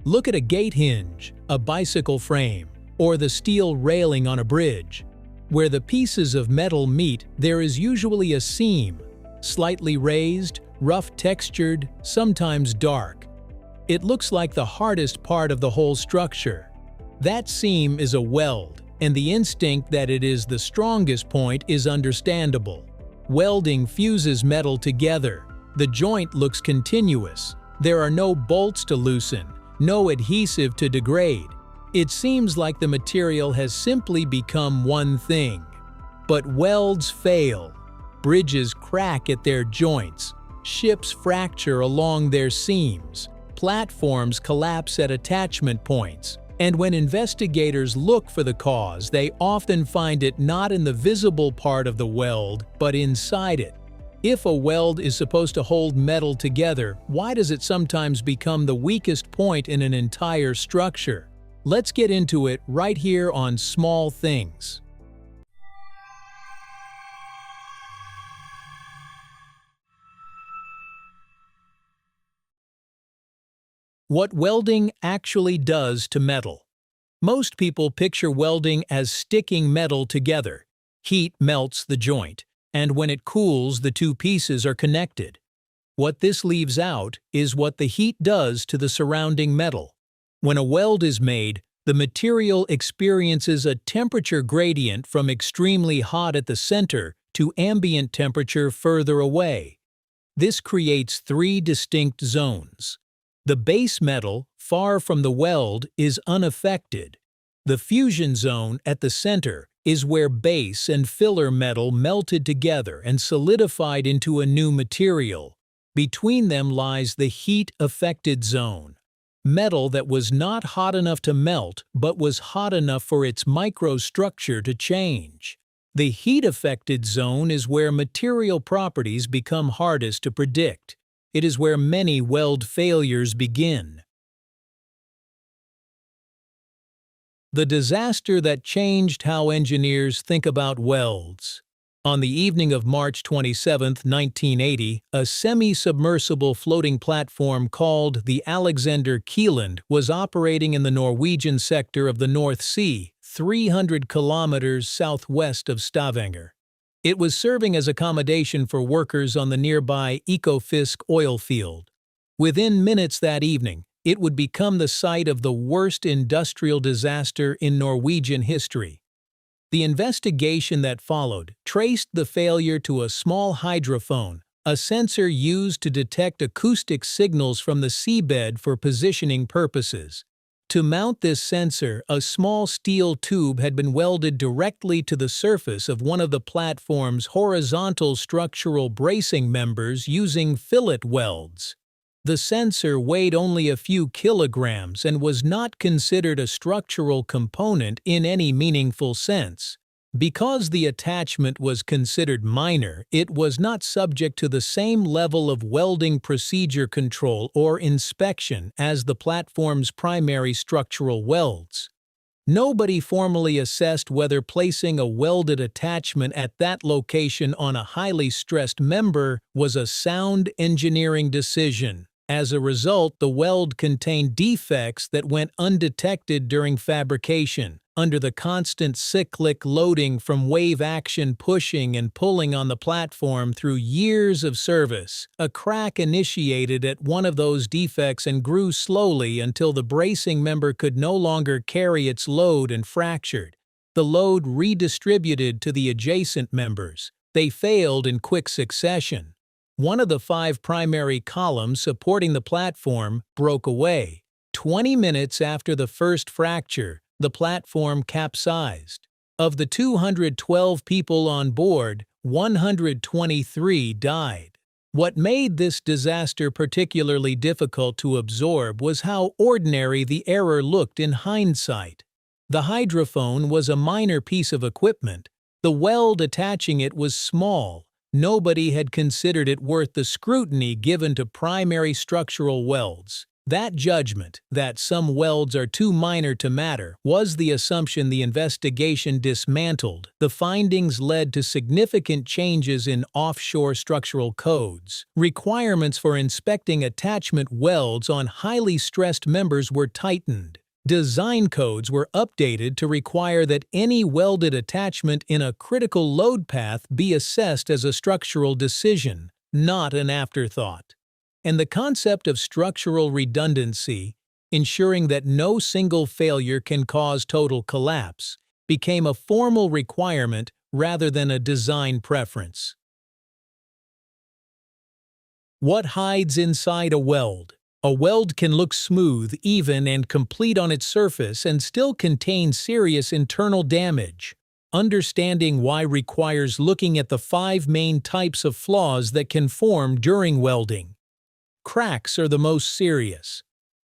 Look at a gate hinge, a bicycle frame, or the steel railing on a bridge. Where the pieces of metal meet, there is usually a seam, slightly raised, rough textured, sometimes dark. It looks like the hardest part of the whole structure. That seam is a weld, and the instinct that it is the strongest point is understandable. Welding fuses metal together. The joint looks continuous. There are no bolts to loosen, no adhesive to degrade. It seems like the material has simply become one thing. But welds fail. Bridges crack at their joints. Ships fracture along their seams. Platforms collapse at attachment points. And when investigators look for the cause, they often find it not in the visible part of the weld, but inside it. If a weld is supposed to hold metal together, why does it sometimes become the weakest point in an entire structure? Let's get into it right here on Small Things. What welding actually does to metal. Most people picture welding as sticking metal together. Heat melts the joint, and when it cools, the two pieces are connected. What this leaves out is what the heat does to the surrounding metal. When a weld is made, the material experiences a temperature gradient from extremely hot at the center to ambient temperature further away. This creates three distinct zones. The base metal, far from the weld, is unaffected. The fusion zone at the center is where base and filler metal melted together and solidified into a new material. Between them lies the heat-affected zone. Metal that was not hot enough to melt, but was hot enough for its microstructure to change. The heat-affected zone is where material properties become hardest to predict. It is where many weld failures begin. The disaster that changed how engineers think about welds. On the evening of March 27, 1980, a semi-submersible floating platform called the Alexander Kielland was operating in the Norwegian sector of the North Sea, 300 kilometers southwest of Stavanger. It was serving as accommodation for workers on the nearby Ekofisk oil field. Within minutes that evening, it would become the site of the worst industrial disaster in Norwegian history. The investigation that followed traced the failure to a small hydrophone, a sensor used to detect acoustic signals from the seabed for positioning purposes. To mount this sensor, a small steel tube had been welded directly to the surface of one of the platform's horizontal structural bracing members using fillet welds. The sensor weighed only a few kilograms and was not considered a structural component in any meaningful sense. Because the attachment was considered minor, it was not subject to the same level of welding procedure control or inspection as the platform's primary structural welds. Nobody formally assessed whether placing a welded attachment at that location on a highly stressed member was a sound engineering decision. As a result, the weld contained defects that went undetected during fabrication. Under the constant cyclic loading from wave action pushing and pulling on the platform through years of service, a crack initiated at one of those defects and grew slowly until the bracing member could no longer carry its load and fractured. The load redistributed to the adjacent members. They failed in quick succession. One of the 5 primary columns supporting the platform broke away. 20 minutes after the first fracture, the platform capsized. Of the 212 people on board, 123 died. What made this disaster particularly difficult to absorb was how ordinary the error looked in hindsight. The hydrophone was a minor piece of equipment. The weld attaching it was small. Nobody had considered it worth the scrutiny given to primary structural welds. That judgment, that some welds are too minor to matter, was the assumption the investigation dismantled. The findings led to significant changes in offshore structural codes. Requirements for inspecting attachment welds on highly stressed members were tightened. Design codes were updated to require that any welded attachment in a critical load path be assessed as a structural decision, not an afterthought. And the concept of structural redundancy, ensuring that no single failure can cause total collapse, became a formal requirement rather than a design preference. What hides inside a weld? A weld can look smooth, even, and complete on its surface and still contain serious internal damage. Understanding why requires looking at the 5 main types of flaws that can form during welding. Cracks are the most serious.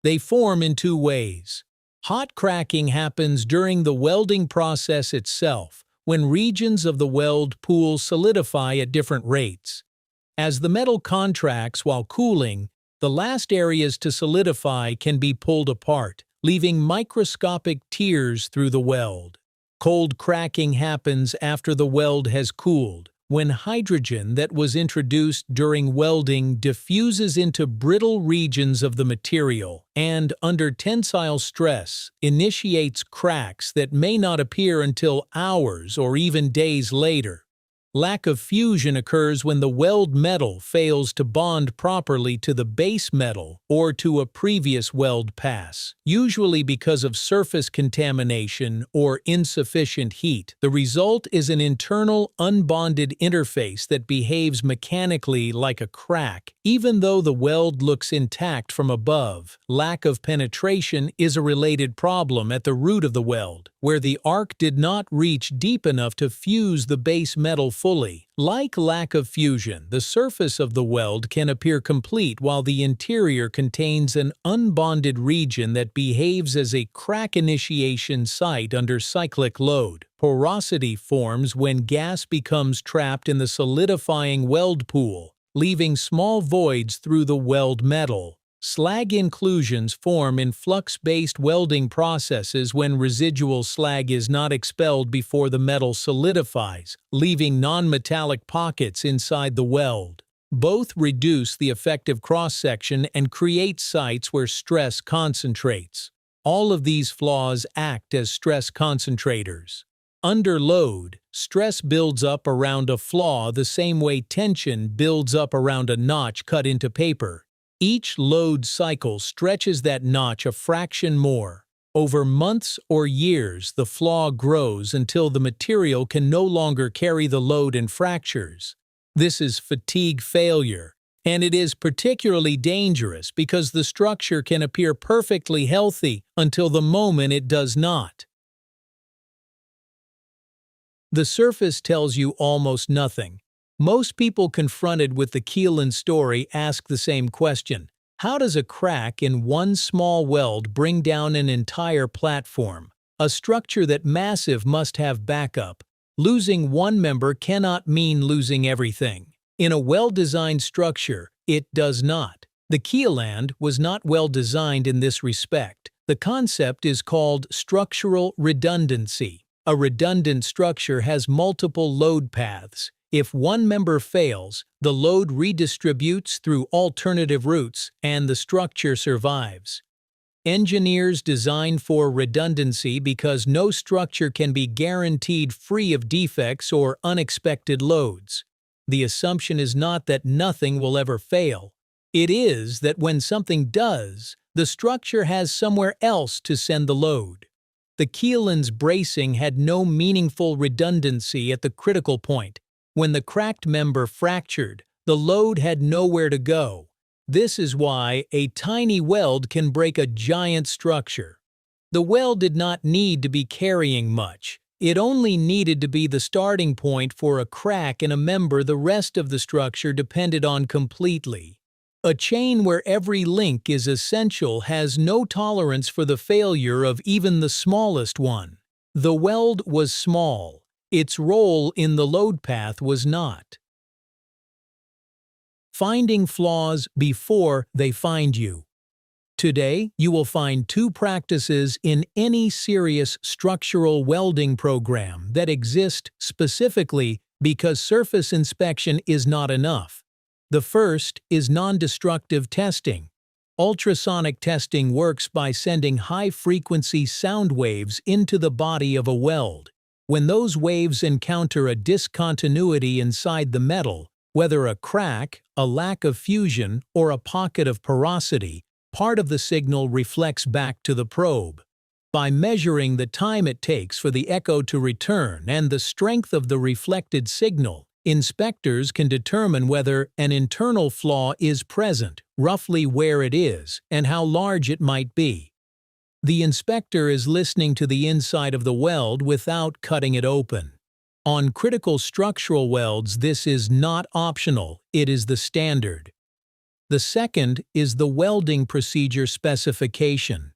They form in 2 ways. Hot cracking happens during the welding process itself, when regions of the weld pool solidify at different rates. As the metal contracts while cooling, the last areas to solidify can be pulled apart, leaving microscopic tears through the weld. Cold cracking happens after the weld has cooled, when hydrogen that was introduced during welding diffuses into brittle regions of the material and, under tensile stress, initiates cracks that may not appear until hours or even days later. Lack of fusion occurs when the weld metal fails to bond properly to the base metal or to a previous weld pass, usually because of surface contamination or insufficient heat. The result is an internal, unbonded interface that behaves mechanically like a crack, even though the weld looks intact from above. Lack of penetration is a related problem at the root of the weld, where the arc did not reach deep enough to fuse the base metal fully. Like lack of fusion, the surface of the weld can appear complete while the interior contains an unbonded region that behaves as a crack initiation site under cyclic load. Porosity forms when gas becomes trapped in the solidifying weld pool, leaving small voids through the weld metal. Slag inclusions form in flux-based welding processes when residual slag is not expelled before the metal solidifies, leaving non-metallic pockets inside the weld. Both reduce the effective cross-section and create sites where stress concentrates. All of these flaws act as stress concentrators. Under load, stress builds up around a flaw the same way tension builds up around a notch cut into paper. Each load cycle stretches that notch a fraction more. Over months or years, the flaw grows until the material can no longer carry the load and fractures. This is fatigue failure, and it is particularly dangerous because the structure can appear perfectly healthy until the moment it does not. The surface tells you almost nothing. Most people confronted with the Kielland story ask the same question. How does a crack in one small weld bring down an entire platform? A structure that massive must have backup. Losing one member cannot mean losing everything. In a well-designed structure, it does not. The Kielland was not well designed in this respect. The concept is called structural redundancy. A redundant structure has multiple load paths. If one member fails, the load redistributes through alternative routes and the structure survives. Engineers design for redundancy because no structure can be guaranteed free of defects or unexpected loads. The assumption is not that nothing will ever fail. It is that when something does, the structure has somewhere else to send the load. The Kielland's bracing had no meaningful redundancy at the critical point. When the cracked member fractured, the load had nowhere to go. This is why a tiny weld can break a giant structure. The weld did not need to be carrying much. It only needed to be the starting point for a crack in a member the rest of the structure depended on completely. A chain where every link is essential has no tolerance for the failure of even the smallest one. The weld was small. Its role in the load path was not. Finding flaws before they find you. Today, you will find two practices in any serious structural welding program that exist specifically because surface inspection is not enough. The first is non-destructive testing. Ultrasonic testing works by sending high-frequency sound waves into the body of a weld. When those waves encounter a discontinuity inside the metal, whether a crack, a lack of fusion, or a pocket of porosity, part of the signal reflects back to the probe. By measuring the time it takes for the echo to return and the strength of the reflected signal, inspectors can determine whether an internal flaw is present, roughly where it is, and how large it might be. The inspector is listening to the inside of the weld without cutting it open. On critical structural welds, this is not optional, it is the standard. The second is the welding procedure specification.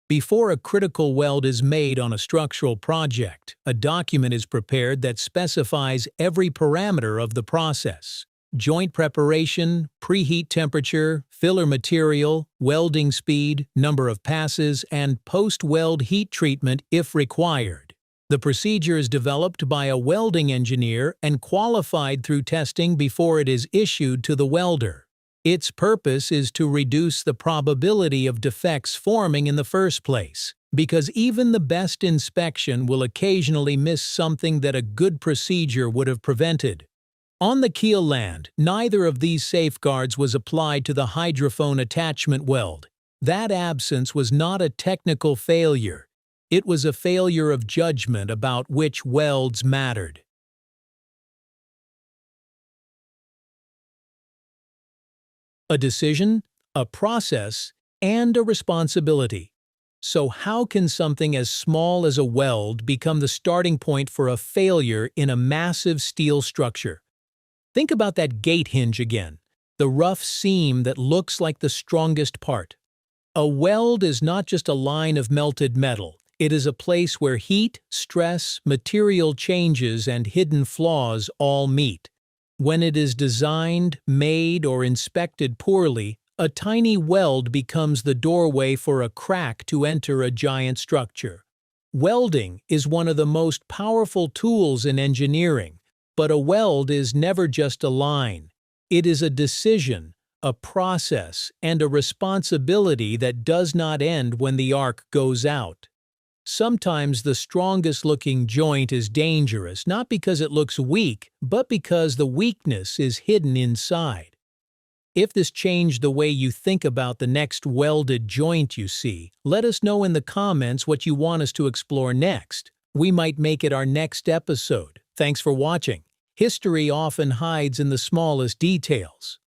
Before a critical weld is made on a structural project, a document is prepared that specifies every parameter of the process: joint preparation, preheat temperature, filler material, welding speed, number of passes, and post-weld heat treatment if required. The procedure is developed by a welding engineer and qualified through testing before it is issued to the welder. Its purpose is to reduce the probability of defects forming in the first place, because even the best inspection will occasionally miss something that a good procedure would have prevented. On the Kielland, neither of these safeguards was applied to the hydrophone attachment weld. That absence was not a technical failure. It was a failure of judgment about which welds mattered. A decision, a process, and a responsibility. So how can something as small as a weld become the starting point for a failure in a massive steel structure? Think about that gate hinge again, the rough seam that looks like the strongest part. A weld is not just a line of melted metal. It is a place where heat, stress, material changes, and hidden flaws all meet. When it is designed, made, or inspected poorly, a tiny weld becomes the doorway for a crack to enter a giant structure. Welding is one of the most powerful tools in engineering, but a weld is never just a line. It is a decision, a process, and a responsibility that does not end when the arc goes out. Sometimes the strongest-looking joint is dangerous, not because it looks weak, but because the weakness is hidden inside. If this changed the way you think about the next welded joint you see, let us know in the comments what you want us to explore next. We might make it our next episode. Thanks for watching. History often hides in the smallest details.